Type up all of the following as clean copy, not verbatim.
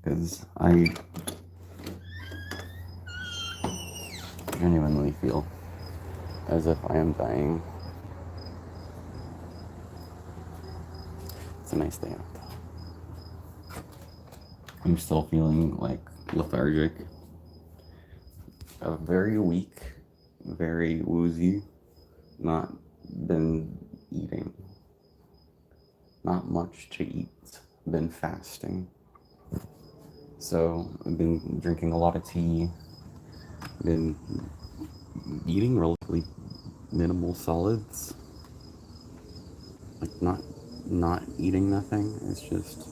because I genuinely feel as if I am dying. It's a nice day out though. I'm still feeling like lethargic, very weak, very woozy, not been eating, not much to eat, been fasting. So I've been drinking a lot of tea, been eating relatively minimal solids, like not eating nothing. It's just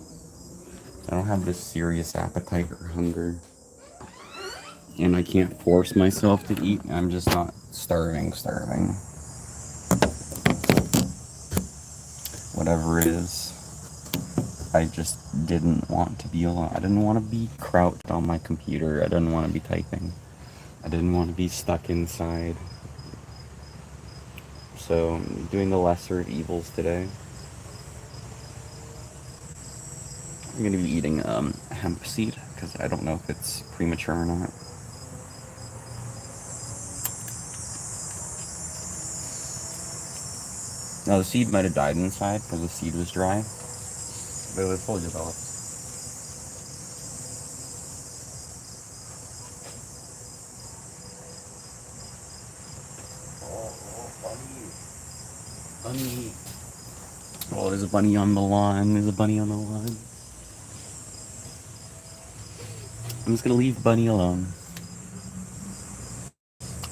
I don't have this serious appetite or hunger, and I can't force myself to eat. I'm just not starving. Whatever it is, I just didn't want to be alone. I didn't want to be crouched on my computer. I didn't want to be typing. I didn't want to be stuck inside. So I'm doing the lesser of evils today. I'm going to be eating hemp seed because I don't know if it's premature or not. Now the seed might have died inside because the seed was dry, but it was fully developed. Bunny. Oh, there's a bunny on the lawn. There's a bunny on the lawn. I'm just gonna leave Bunny alone.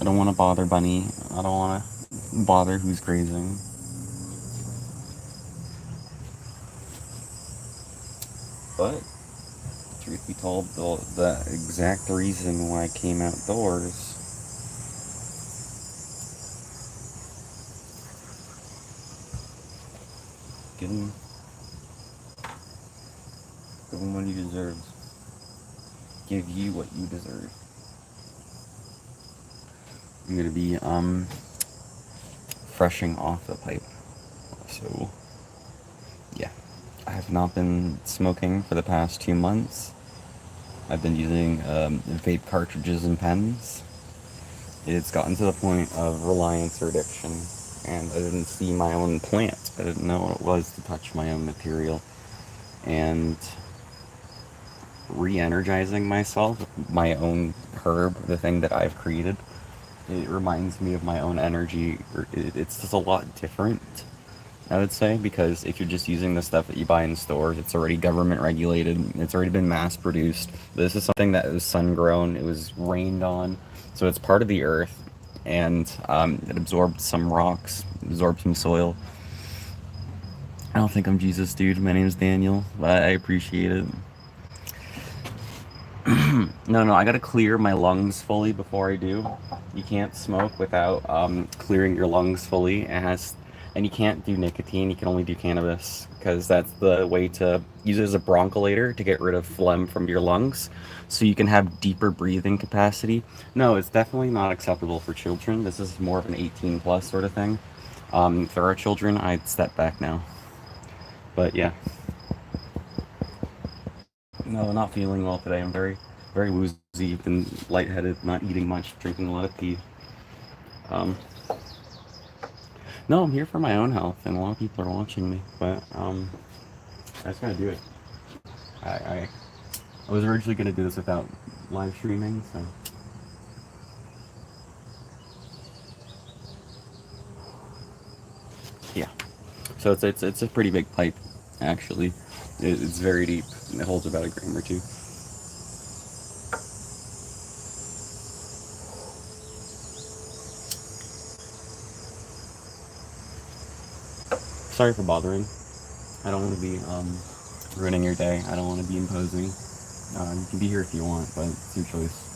I don't want to bother Bunny. I don't want to bother who's grazing. But, truth be told, the exact reason why I came outdoors give him what he deserves. Give you what you deserve. I'm gonna be freshing off the pipe. So yeah. I have not been smoking for the past 2 months. I've been using vape cartridges and pens. It's gotten to the point of reliance or addiction, and I didn't see my own plant. I didn't know what it was to touch my own material. And re-energizing myself with my own herb, the thing that I've created, it reminds me of my own energy. It's just a lot different, I would say, because if you're just using the stuff that you buy in stores, it's already government regulated, it's already been mass produced. This is something that was sun grown, it was rained on, so it's part of the earth, and it absorbed some rocks, absorbed some soil. I don't think I'm Jesus, dude. My name is Daniel, but I appreciate it. No, I gotta clear my lungs fully before I do. You can't smoke without clearing your lungs fully. And you can't do nicotine. You can only do cannabis because that's the way to use it as a broncholator to get rid of phlegm from your lungs, so you can have deeper breathing capacity. No, it's definitely not acceptable for children. This is more of an 18 plus sort of thing. If there are children, I'd step back now. But yeah, no, not feeling well today. I'm very woozy, been lightheaded, not eating much, drinking a lot of tea. Um, no, I'm here for my own health, and a lot of people are watching me, but I just gotta do it. I was originally gonna do this without live streaming, so yeah. So it's a pretty big pipe, actually. It's very deep. It holds about a gram or two. Sorry for bothering. I don't want to be ruining your day. I don't want to be imposing. You can be here if you want, but it's your choice.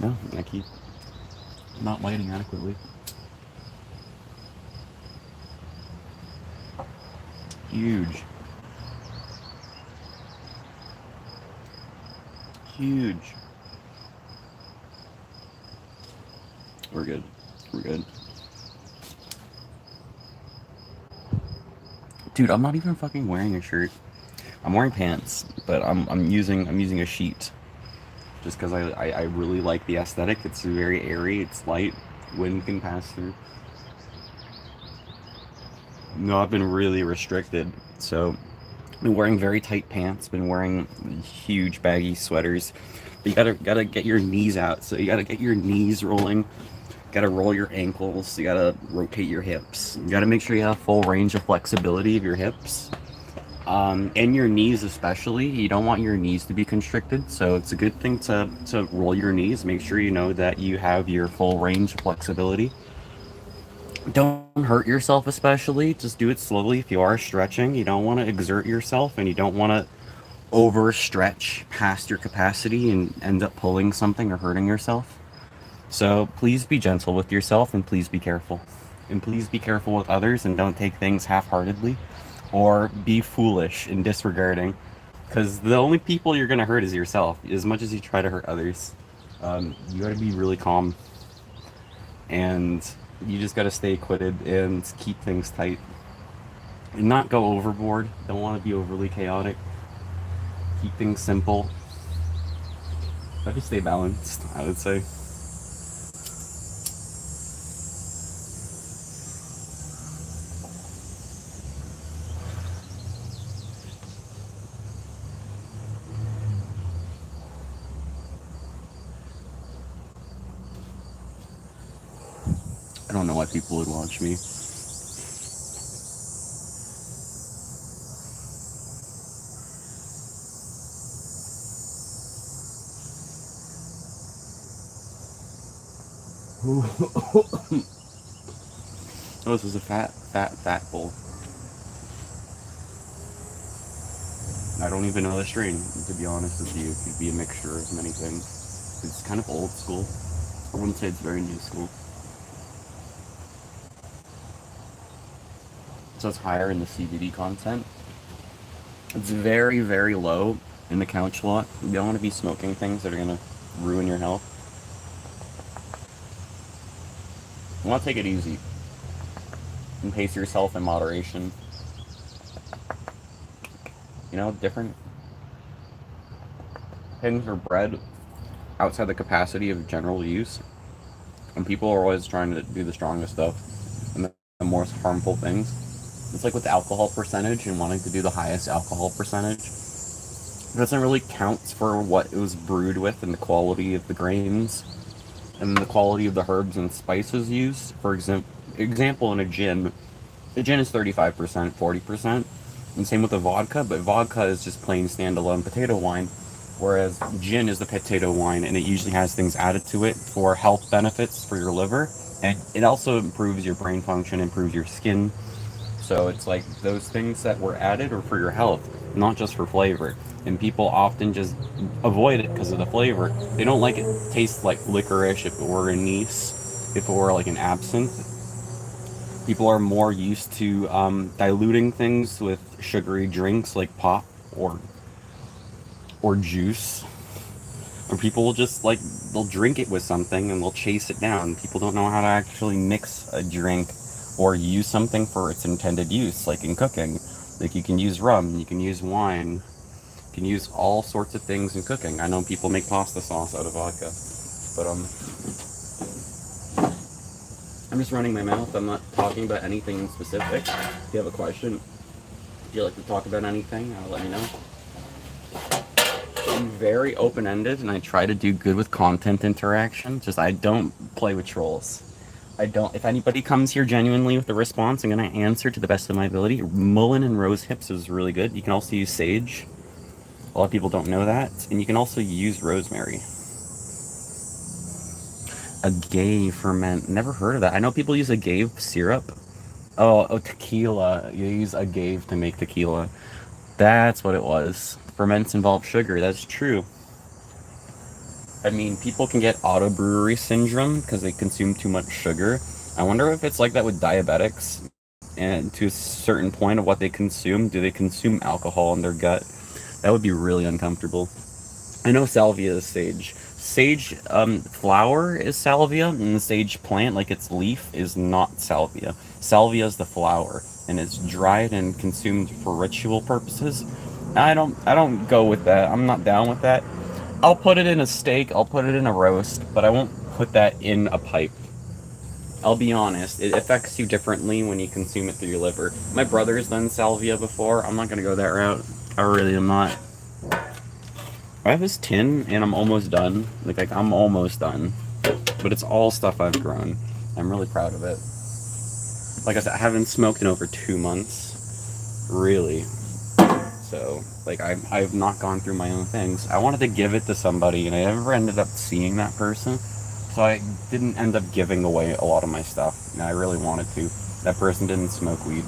No, I keep not lighting adequately. Huge. Huge. We're good. We're good. Dude, I'm not even fucking wearing a shirt. I'm wearing pants, but I'm using a sheet just because I really like the aesthetic. It's very airy. It's light. Wind can pass through. No, I've been really restricted. So, been wearing very tight pants. Been wearing huge baggy sweaters. But you gotta get your knees out. So you gotta get your knees rolling. Gotta roll your ankles. You gotta rotate your hips. You gotta make sure you have full range of flexibility of your hips. And your knees especially. You don't want your knees to be constricted. So it's a good thing to roll your knees. Make sure you know that you have your full range of flexibility. Don't hurt yourself, especially. Just do it slowly. If you are stretching, you don't want to exert yourself and you don't want to overstretch past your capacity and end up pulling something or hurting yourself. So please be gentle with yourself and please be careful. And please be careful with others and don't take things half heartedly or be foolish in disregarding. Because the only people you're going to hurt is yourself, as much as you try to hurt others. You got to be really calm and you just got to stay acquitted and keep things tight and not go overboard. Don't want to be overly chaotic. Keep things simple. Try to stay balanced, I would say. I don't know why people would watch me. Oh, this is a fat bowl. I don't even know the strain, to be honest with you. It could be a mixture of many things. It's kind of old school. I wouldn't say it's very new school. So it's higher in the CBD content. It's very, very low in the couch lot. You don't want to be smoking things that are going to ruin your health. You want to take it easy and pace yourself in moderation. Different things are bred outside the capacity of general use. And people are always trying to do the strongest stuff and the more harmful things. It's like with the alcohol percentage and wanting to do the highest alcohol percentage. It doesn't really count for what it was brewed with and the quality of the grains and the quality of the herbs and spices used. For example, in a gin is 35%, 40%, and same with the vodka, but vodka is just plain standalone potato wine, whereas gin is the potato wine and it usually has things added to it for health benefits for your liver, and it also improves your brain function, improves your skin. So it's like those things that were added are for your health, not just for flavor. And people often just avoid it because of the flavor. They don't like it. Tastes like licorice if it were anise, if it were like an absinthe. People are more used to diluting things with sugary drinks like pop or juice. Or people will just like they'll drink it with something and they'll chase it down. People don't know how to actually mix a drink or use something for its intended use, like in cooking. Like you can use rum, you can use wine, you can use all sorts of things in cooking. I know people make pasta sauce out of vodka, but I'm just running my mouth. I'm not talking about anything specific. If you have a question, if you like to talk about anything, let me know. I'm very open-ended and I try to do good with content interaction. Just I don't play with trolls. I don't. If anybody comes here genuinely with a response, I'm gonna answer to the best of my ability. Mullein and rose hips is really good. You can also use sage. A lot of people don't know that, and you can also use rosemary. Agave ferment. Never heard of that. I know people use agave syrup. Oh, tequila. You use agave to make tequila. That's what it was. Ferments involve sugar. That's true. I mean, people can get auto brewery syndrome because they consume too much sugar. I wonder if it's like that with diabetics. And to a certain point of what they consume, do they consume alcohol in their gut? That would be really uncomfortable. I know salvia is sage. Sage flower is salvia, and the sage plant, like its leaf, is not salvia. Salvia is the flower. and it's dried and consumed for ritual purposes. I don't go with that. I'm not down with that. I'll put it in a steak, I'll put it in a roast, but I won't put that in a pipe. I'll be honest, it affects you differently when you consume it through your liver. My brother's done salvia before. I'm not gonna go that route. I really am not. I have this tin and I'm almost done. Like I'm almost done. But it's all stuff I've grown. I'm really proud of it. Like I said, I haven't smoked in over 2 months. Really. So, like, I've not gone through my own things. I wanted to give it to somebody, and I never ended up seeing that person. So I didn't end up giving away a lot of my stuff. And I really wanted to. That person didn't smoke weed.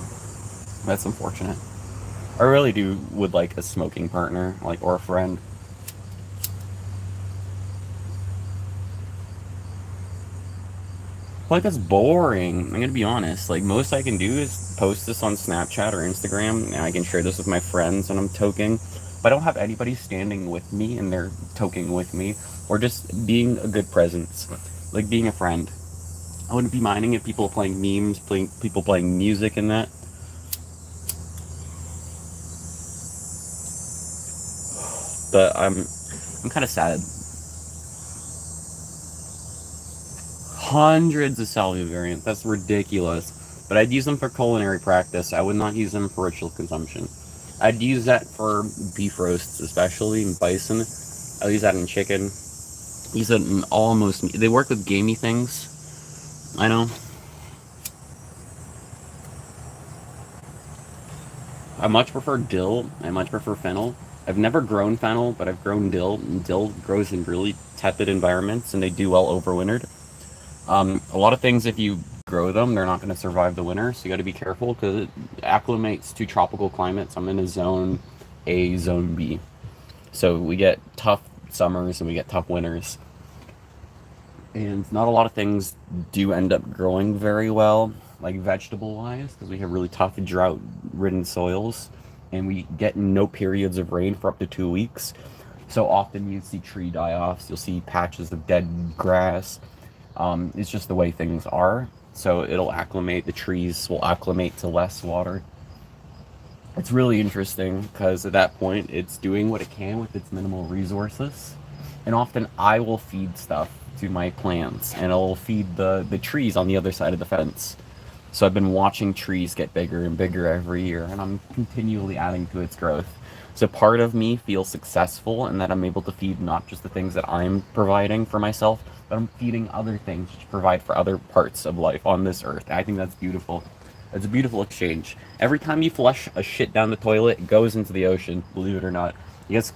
That's unfortunate. I really do would like a smoking partner, like, or a friend. Like, that's boring. I'm gonna be honest. Like, most I can do is post this on Snapchat or Instagram, and I can share this with my friends when I'm toking. But I don't have anybody standing with me and they're toking with me, or just being a good presence, like being a friend. I wouldn't be minding if people playing memes, people playing music and that. But I'm kind of sad. Hundreds of salvia variants. That's ridiculous. But I'd use them for culinary practice. I would not use them for ritual consumption. I'd use that for beef roasts, especially in bison. I'll use that in chicken. Use it in almost. They work with gamey things. I know. I much prefer dill. I much prefer fennel. I've never grown fennel, but I've grown dill. And dill grows in really tepid environments, and they do well overwintered. A lot of things, if you grow them, they're not going to survive the winter, so you got to be careful because it acclimates to tropical climates. I'm in a zone A, zone B. So we get tough summers and we get tough winters. And not a lot of things do end up growing very well, like vegetable wise, because we have really tough drought ridden soils and we get no periods of rain for up to 2 weeks. So often you see tree die offs, you'll see patches of dead grass. It's just the way things are. So it'll acclimate, the trees will acclimate to less water. It's really interesting because at that point it's doing what it can with its minimal resources. And often I will feed stuff to my plants and it'll feed the trees on the other side of the fence. So I've been watching trees get bigger and bigger every year, and I'm continually adding to its growth. So part of me feels successful in that I'm able to feed not just the things that I'm providing for myself, but I'm feeding other things to provide for other parts of life on this earth. I think that's beautiful. It's a beautiful exchange. Every time you flush a shit down the toilet, it goes into the ocean, believe it or not. It gets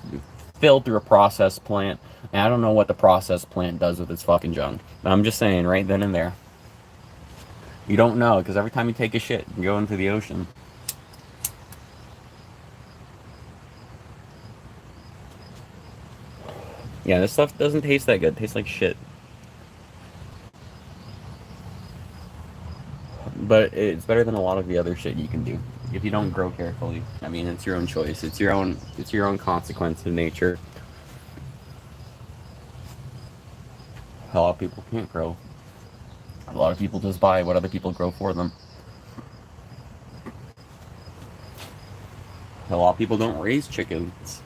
filled through a process plant, and I don't know what the process plant does with its fucking junk. But I'm just saying, right then and there. You don't know, because every time you take a shit, you go into the ocean. Yeah, this stuff doesn't taste that good. It tastes like shit. But it's better than a lot of the other shit you can do. If you don't grow carefully. I mean, it's your own choice. It's your own consequence of nature. A lot of people can't grow. A lot of people just buy what other people grow for them. A lot of people don't raise chickens,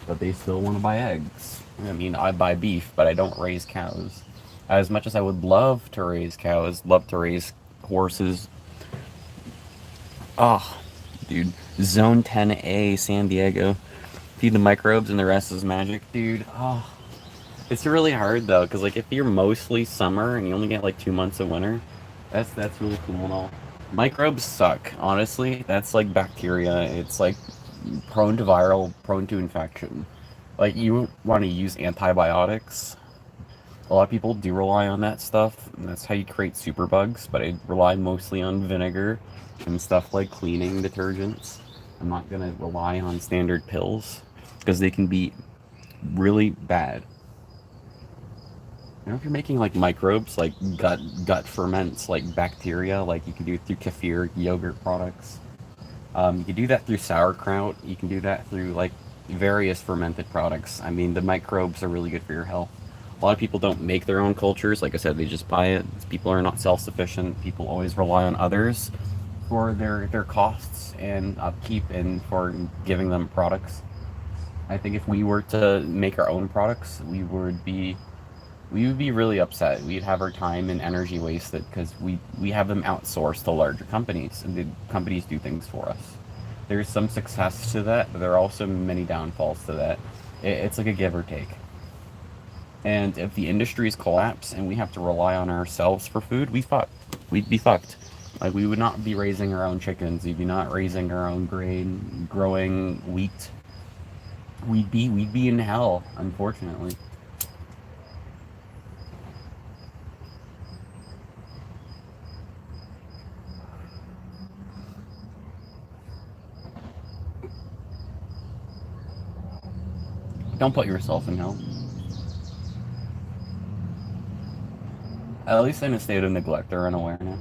but they still want to buy eggs. I mean, I buy beef, but I don't raise cows. As much as I would love to raise cows, love to raise horses. Oh, dude. Zone 10A, San Diego. Feed the microbes and the rest is magic, dude. Oh, it's really hard though, because like if you're mostly summer and you only get like 2 months of winter, that's really cool and all. Microbes suck, honestly. That's like bacteria. It's like prone to viral, prone to infection. Like you want to use antibiotics. A lot of people do rely on that stuff, and that's how you create superbugs. But I rely mostly on vinegar and stuff like cleaning detergents. I'm not gonna rely on standard pills because they can be really bad. You know, if you're making like microbes, like gut ferments, like bacteria, like you can do through kefir, yogurt products. You can do that through sauerkraut. You can do that through like various fermented products. I mean, the microbes are really good for your health. A lot of people don't make their own cultures. Like I said, they just buy it. People are not self-sufficient. People always rely on others for their costs and upkeep and for giving them products. I think if we were to make our own products, we would be really upset. We'd have our time and energy wasted because we have them outsourced to larger companies, and the companies do things for us. There's some success to that, but there are also many downfalls to that. It's like a give or take. And if the industries collapse and we have to rely on ourselves for food, we'd be fucked. Like we would not be raising our own chickens. We'd be not raising our own grain, growing wheat. We'd be in hell, unfortunately. Don't put yourself in hell. At least in a state of neglect or unawareness.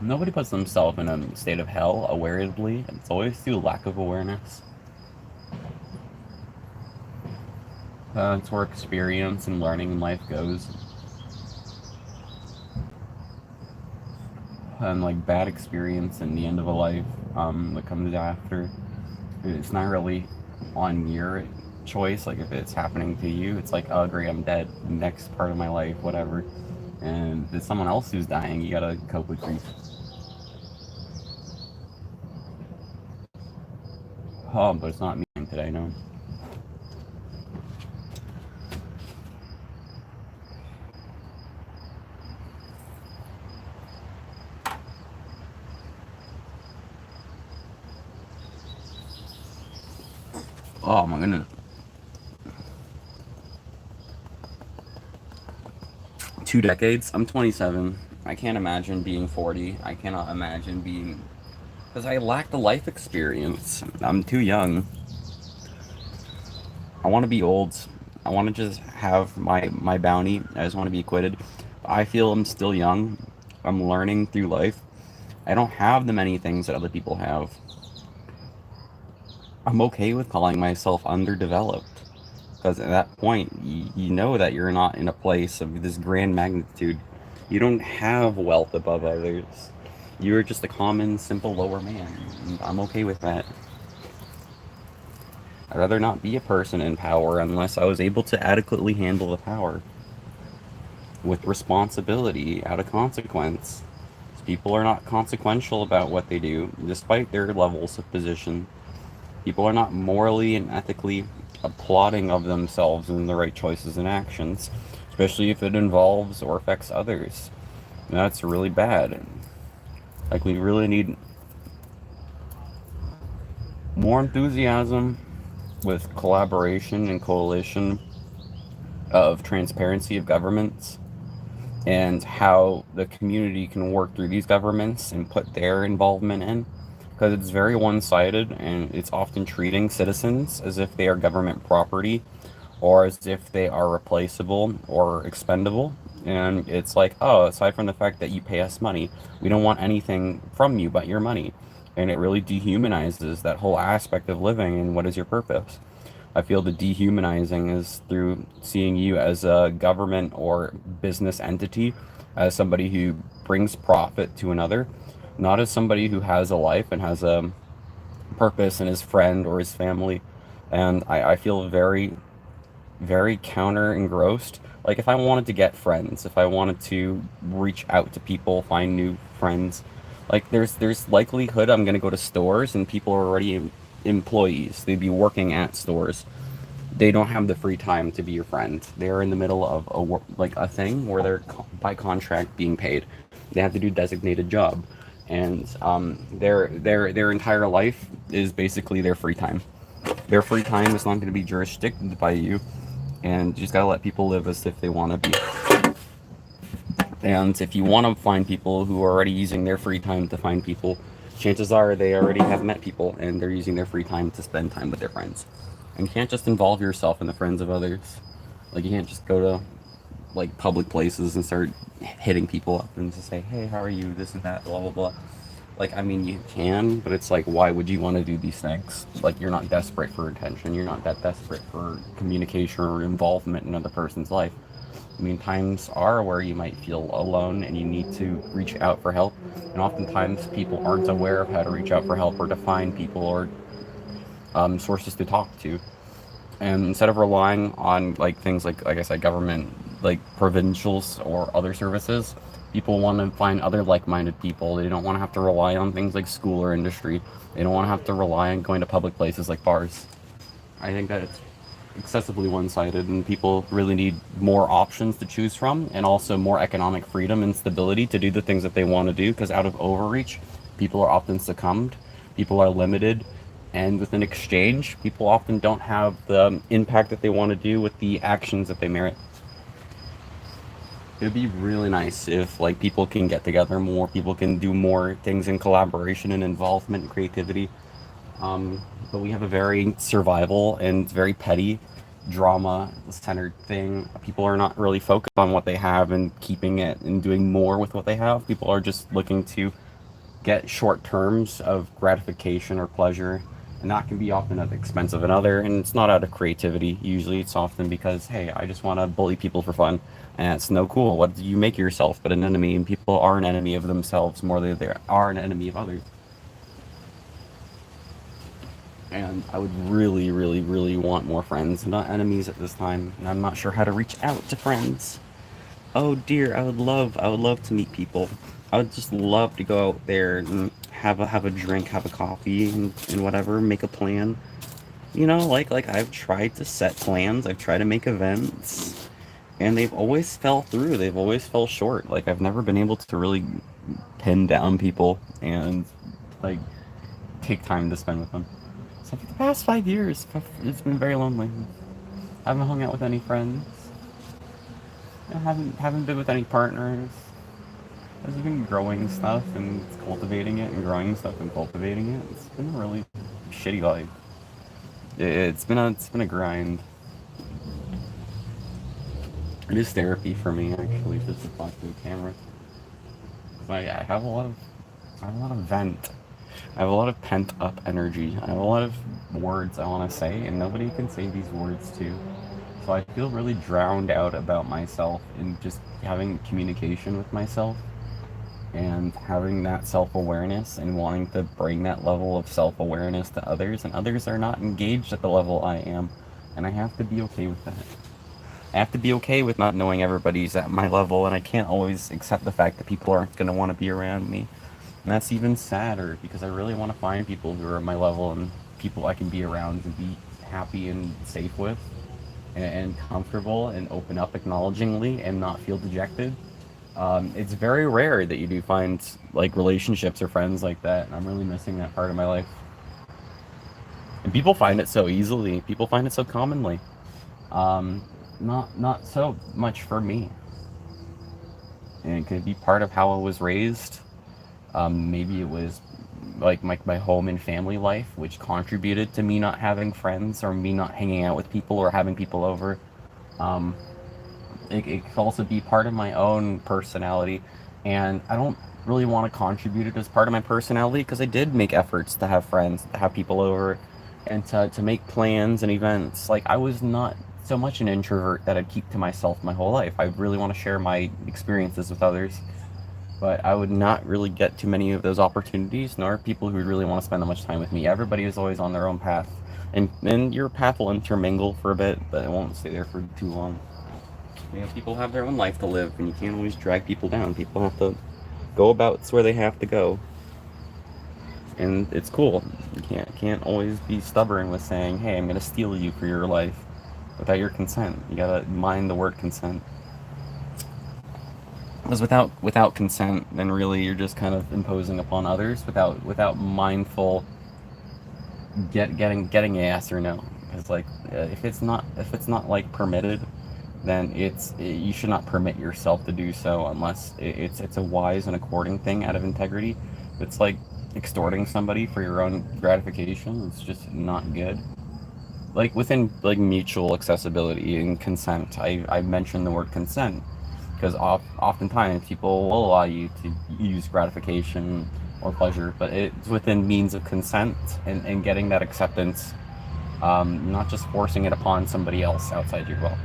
Nobody puts themselves in a state of hell awarenessly. It's always through lack of awareness. That's where experience and learning in life goes. And like bad experience in the end of a life that comes after, it's not really on your choice. Like if it's happening to you, it's like, oh great, I'm dead. Next part of my life, whatever. And if it's someone else who's dying, you gotta cope with grief. Oh, but it's not me today, no. Oh my goodness. 2 decades. I'm 27. I can't imagine being 40. I cannot imagine being, because I lack the life experience. I'm too young. I want to be old. I want to just have my bounty. I just want to be acquitted. I feel I'm still young. I'm learning through life. I don't have the many things that other people have. I'm okay with calling myself underdeveloped. Because at that point, you know that you're not in a place of this grand magnitude. You don't have wealth above others. You're just a common, simple lower man. And I'm okay with that. I'd rather not be a person in power unless I was able to adequately handle the power with responsibility out of consequence. People are not consequential about what they do, despite their levels of position. People are not morally and ethically applauding of themselves in the right choices and actions, especially if it involves or affects others. And that's really bad. Like, we really need more enthusiasm with collaboration and coalition of transparency of governments and how the community can work through these governments and put their involvement in, because it's very one-sided and it's often treating citizens as if they are government property or as if they are replaceable or expendable. And it's like, oh, aside from the fact that you pay us money, we don't want anything from you but your money. And it really dehumanizes that whole aspect of living and what is your purpose. I feel the dehumanizing is through seeing you as a government or business entity, as somebody who brings profit to another, not as somebody who has a life and has a purpose and his friend or his family. And I feel very, very counter engrossed. Like if I wanted to get friends, if I wanted to reach out to people, find new friends, like there's likelihood I'm gonna go to stores and people are already employees. They'd be working at stores. They don't have the free time to be your friend. They're in the middle of like a thing where they're by contract being paid. They have to do designated job, and their entire life is basically their free time. Their free time is not going to be jurisdicted by you, and you just gotta let people live as if they want to be. And if you want to find people who are already using their free time to find people, chances are they already have met people and they're using their free time to spend time with their friends. And you can't just involve yourself in the friends of others. Like you can't just go to like public places and start hitting people up and just say, "Hey, how are you? This and that, blah blah blah." Like I mean, you can, but it's like, why would you want to do these things? Like you're not desperate for attention. You're not that desperate for communication or involvement in another person's life. I mean, times are where you might feel alone and you need to reach out for help. And oftentimes, people aren't aware of how to reach out for help or to find people or sources to talk to. And instead of relying on like things like I said, government, like provincials or other services, people want to find other like-minded people. They don't want to have to rely on things like school or industry. They don't want to have to rely on going to public places like bars. I think that it's excessively one-sided, and people really need more options to choose from, and also more economic freedom and stability to do the things that they want to do. Because out of overreach, people are often succumbed. People are limited, and with an exchange, people often don't have the impact that they want to do with the actions that they merit. It'd be really nice if like people can get together more, people can do more things in collaboration and involvement and creativity. But we have a very survival and very petty drama centered thing. People are not really focused on what they have and keeping it and doing more with what they have. People are just looking to get short terms of gratification or pleasure. And that can be often at the expense of another. And it's not out of creativity. Usually it's often because, hey, I just want to bully people for fun. And it's no cool. What do you make yourself but an enemy? And people are an enemy of themselves more than they are an enemy of others. And I would really, really, really want more friends, not enemies at this time. And I'm not sure how to reach out to friends. Oh dear, I would love to meet people. I would just love to go out there and have a drink, have a coffee, and whatever, make a plan. You know, like I've tried to set plans, I've tried to make events, and they've always fell through. They've always fell short. Like I've never been able to really pin down people and like take time to spend with them. So for the past 5 years, it's been very lonely. I haven't hung out with any friends. I haven't been with any partners. I've just been growing stuff and cultivating it and growing stuff and cultivating it. It's been a really shitty life. It's been a grind. It is therapy for me actually, just to talk to the camera. I have a lot of I have a lot of vent. I have a lot of pent up energy. I have a lot of words I want to say, and nobody can say these words too. So I feel really drowned out about myself and just having communication with myself and having that self awareness and wanting to bring that level of self awareness to others, and others are not engaged at the level I am, and I have to be okay with that. I have to be okay with not knowing everybody's at my level, and I can't always accept the fact that people aren't going to want to be around me. And that's even sadder because I really want to find people who are at my level and people I can be around and be happy and safe with and comfortable and open up acknowledgingly and not feel dejected. It's very rare that you do find like relationships or friends like that, and I'm really missing that part of my life. And people find it so easily. People find it so commonly. Um, not so much for me. And it could be part of how I was raised. Maybe it was like my home and family life, which contributed to me not having friends or me not hanging out with people or having people over. Um, it could also be part of my own personality, and I don't really want to contribute it as part of my personality because I did make efforts to have friends, to have people over, and to make plans and events. Like I was not so much an introvert that I'd keep to myself my whole life. I really want to share my experiences with others, but I would not really get too many of those opportunities, nor people who really want to spend that much time with me. Everybody is always on their own path, and your path will intermingle for a bit, but it won't stay there for too long. You know, people have their own life to live, and you can't always drag people down. People have to go about where they have to go, and it's cool. You can't always be stubborn with saying, "Hey, I'm gonna steal you for your life," without your consent. You gotta mind the word consent. Because without consent, then really you're just kind of imposing upon others without mindful getting a yes or no. Because like if it's not like permitted, then you should not permit yourself to do so unless it's a wise and according thing out of integrity. It's like extorting somebody for your own gratification. It's just not good. Like within like mutual accessibility and consent, I mentioned the word consent because oftentimes people will allow you to use gratification or pleasure, but it's within means of consent and getting that acceptance, not just forcing it upon somebody else outside your will.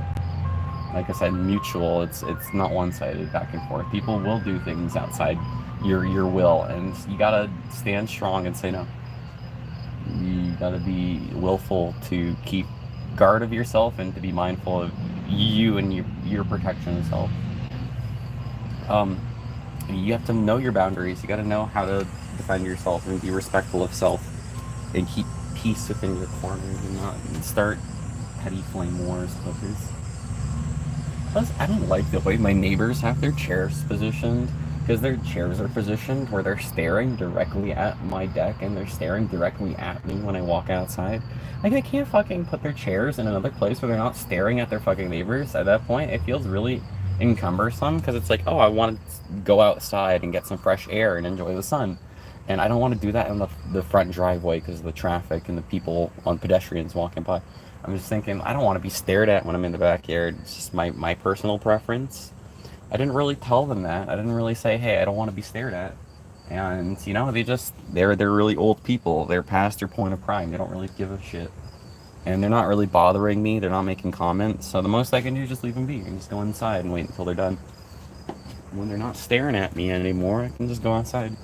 like I said, mutual. It's not one-sided back and forth. People will do things outside your will, and you gotta stand strong and say no. You gotta be willful to keep guard of yourself and to be mindful of you and your protection of self. Um, you have to know your boundaries. You gotta know how to defend yourself and be respectful of self and keep peace within your corners and not start petty flame wars with others. Plus, I don't like the way my neighbors have their chairs positioned because their chairs are positioned where they're staring directly at my deck and they're staring directly at me when I walk outside. Like, they can't fucking put their chairs in another place where they're not staring at their fucking neighbors. At that point, it feels really encumbersome because it's like, oh, I want to go outside and get some fresh air and enjoy the sun. And I don't want to do that in the front driveway because of the traffic and the people on pedestrians walking by. I'm just thinking, I don't want to be stared at when I'm in the backyard. It's just my personal preference. I didn't really tell them that. I didn't really say, hey, I don't want to be stared at. And they're really old people. They're past their point of prime. They don't really give a shit. And they're not really bothering me. They're not making comments. So the most I can do is just leave them be and just go inside and wait until they're done. When they're not staring at me anymore, I can just go outside.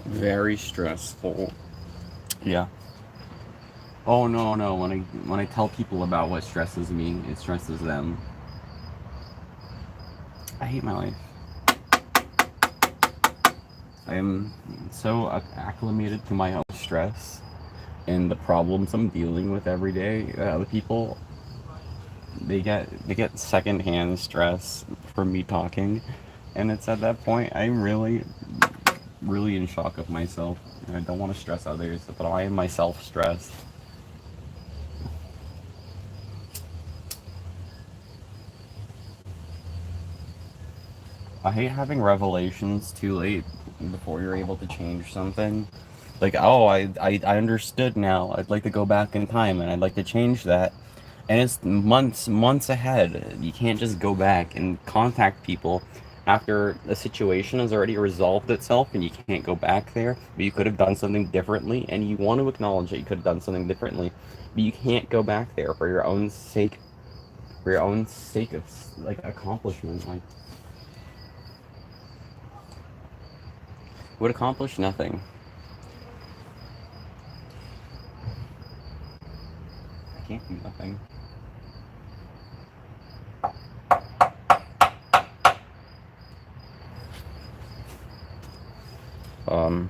Very stressful. Yeah. Oh no, no. When I tell people about what stresses me, it stresses them. I hate my life. I am so acclimated to my own stress and the problems I'm dealing with every day. Other people, they get secondhand stress from me talking, and it's at that point I'm really in shock of myself. And I don't want to stress others, but I am myself stressed. I hate having revelations too late before you're able to change something. Like, oh, I understood now. I'd like to go back in time and I'd like to change that. And it's months ahead. You can't just go back and contact people after the situation has already resolved itself and you can't go back there. But you could have done something differently and you want to acknowledge that you could have done something differently. But you can't go back there for your own sake of like accomplishment. Like, would accomplish nothing. I can't do nothing. Um,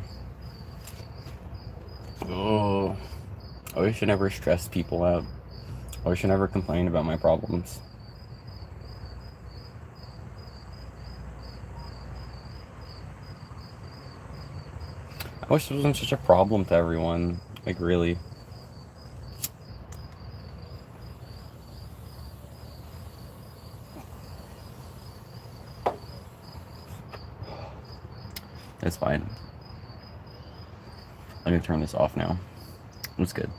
oh, I wish I never stressed people out. I wish I never complained about my problems. I wish it wasn't such a problem to everyone. Like, really. It's fine. I'm gonna turn this off now. It's good.